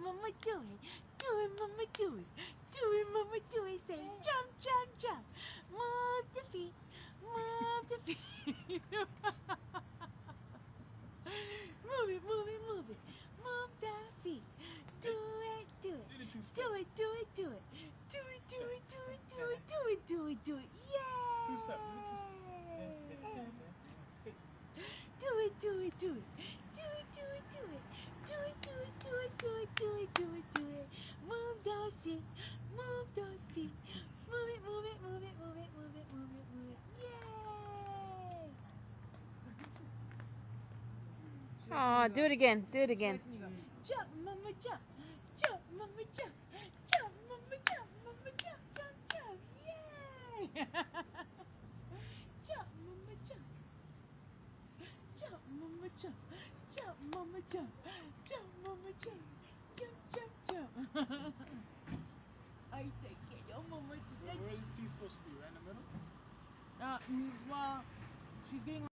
mama, do it. Do it, mama, do it. Do it, mama, do it. Say jump, jump, jump. Move the feet. Move the feet. Move it, move it, move it. Move the feet. Do it, do it. Do it, do it, do it. Do it, do it, do it, do it, do it, do it, do it. Yay! Two-step. Do it, do it, do it. Do it, do it, do it. Do it, do it, do it, do it, do it, do it, do it. Move those feet. Move those feet. Move it, move it, move it, move it, move it, move it, move it. Yay! Aw, do it again. Do it again. Jump, mama, jump. Jump, mama, jump. Jump, mama, jump. Mama, jump, jump, jump. Yay! Jump, mama, jump. Jump, mama, jump. Jump, mama, jump. Jump, mama, jump. Jump, jump, jump. Ay, te quiero, mama. Where are the teeth supposed to be? Right in the middle? Well, she's getting